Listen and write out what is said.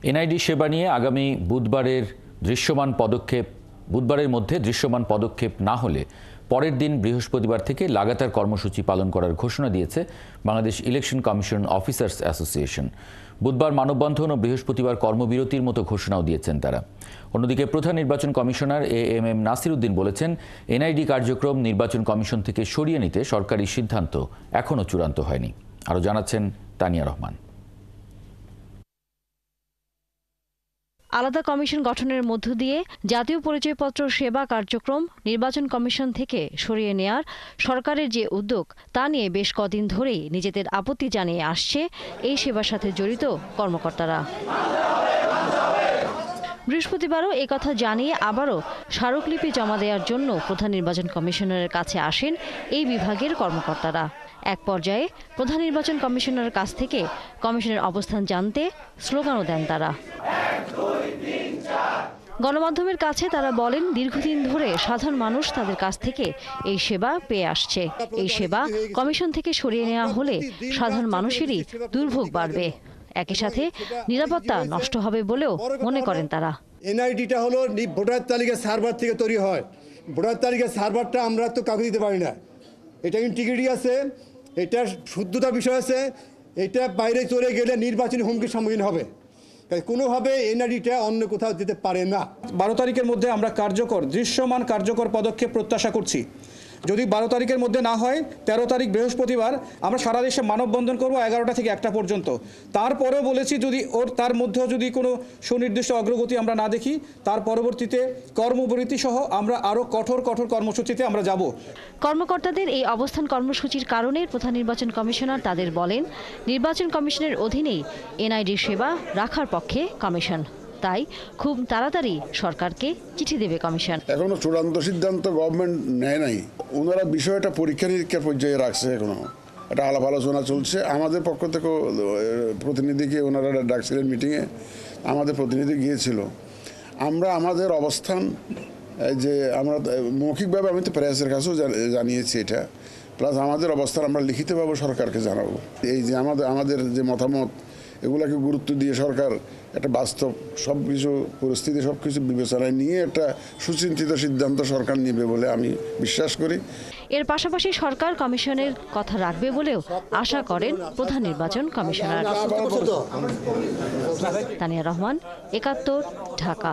NID সেবা নিয়ে আগামী বুধবারের মধ্যে দৃশ্যমান পদক্ষেপ না হলে পরের দিন বৃহস্পতিবার থেকে লাগাতার কর্মসূচি পালন করার ঘোষণা দিয়েছে Bangladesh election commission officers association. বুধবার মানববন্ধন ও বৃহস্পতিবার কর্মবিরতির মতো ঘোষণাও দিয়েছেন তারা। অন্যদিকে প্রধান নির্বাচন কমিশনার এএমএম নাসির উদ্দিন বলেছেন, এনআইডি কার্যক্রম নির্বাচন কমিশন থেকে সরিয়ে নিতে সরকারি সিদ্ধান্ত এখনও চূড়ান্ত হয়নি। আরও জানাচ্ছেন তানিয়া রহমান। আলাদা কমিশন গঠনের মধ্য দিয়ে জাতীয় পরিচয়পত্র সেবা কার্যক্রম নির্বাচন কমিশন থেকে সরিয়ে নেয়ার সরকারের যে উদ্যোগ তা নিয়ে বেশ কদিন ধরেই নিজেদের আপত্তি জানিয়ে আসছে এই সেবার সাথে জড়িত কর্মকর্তারা। বৃহস্পতিবারও একথা জানিয়ে আবারও স্মারকলিপি জমা দেওয়ার জন্য প্রধান নির্বাচন কমিশনারের কাছে আসেন এই বিভাগের কর্মকর্তারা। এক পর্যায়ে প্রধান নির্বাচন কমিশনারের কাছ থেকে কমিশনের অবস্থান জানতে স্লোগানও দেন তারা। গণমাধ্যমের কাছে তারা বলেন, দীর্ঘদিন ধরে সাধারণ মানুষ তাদের কাছ থেকে এই সেবা পেয়ে আসছে। এই সেবা কমিশন থেকে সরিয়ে নেওয়া হলে সাধারণ মানুষেরই দুর্ভোগ বাড়বে, একই সাথে নিরাপত্তা নষ্ট হবে বলেও মনে করেন তারা। এনআইডিটা হলো ভোটার তালিকা সার্ভার থেকে তৈরি হয়। ভোটার তালিকা সার্ভারটা আমরা তো কাউকে দিতে পারি না। এটা ইন্টিগ্রিটি আছে, এটা শুদ্ধতা বিষয় আছে। এটা বাইরে চলে গেলে নির্বাচনী হুমকির সম্মুখীন হবে। কোনোভাবে এনআইডিটা অন্য কোথাও যেতে পারে না। 12 তারিখের মধ্যে আমরা দৃশ্যমান কার্যকর পদক্ষেপ প্রত্যাশা করছি। যদি 12 তারিখের মধ্যে না হয়, 13 তারিখ বৃহস্পতিবার আমরা সারা দেশে মানববন্ধন করব 11টা থেকে 1টা পর্যন্ত। তারপরেও বলেছি, যদি তার মধ্যেও যদি কোনো সুনির্দিষ্ট অগ্রগতি আমরা না দেখি, তার পরবর্তীতে কর্মবিরতি সহ আমরা আরও কঠোর কর্মসূচিতে আমরা যাব। কর্মকর্তাদের এই অবস্থান কর্মসূচির কারণে প্রধান নির্বাচন কমিশনার তাদের বলেন, নির্বাচন কমিশনের অধীনেই এনআইডির সেবা রাখার পক্ষে কমিশন। তাই খুব তাড়াতাড়ি সরকারকে চিঠি দেবে কমিশন। এখনো চূড়ান্ত সিদ্ধান্ত গভর্নমেন্ট নেয় নাই। ওনারা বিষয়টা পরীক্ষা নিরীক্ষার পর্যায়ে রাখছে। এখনো একটা আলাপ আলোচনা চলছে। আমাদের পক্ষ থেকে প্রতিনিধিকে ওনারা ডাকছিলেন মিটিংয়ে, আমাদের প্রতিনিধি গিয়েছিল। আমরা আমাদের অবস্থান যে আমরা মৌখিকভাবে আমি তো প্রেসের কাছেও জানিয়েছি এটা, প্লাস আমাদের অবস্থান আমরা লিখিতভাবে সরকারকে জানাবো। এই যে আমাদের যে মতামত, এগুলাকে গুরুত্ব দিয়ে সরকার একটা বাস্তব সবকিছু পরিস্থিতি সবকিছু বিবেচনায় নিয়ে একটা সুচিন্তিত সিদ্ধান্ত সরকার নেবে বলে আমি বিশ্বাস করি। এর পাশাপাশি সরকার কমিশনের কথা রাখবে বলেও আশা করেন প্রধান নির্বাচন কমিশনার। তানিয়া রহমান, ৭১, ঢাকা।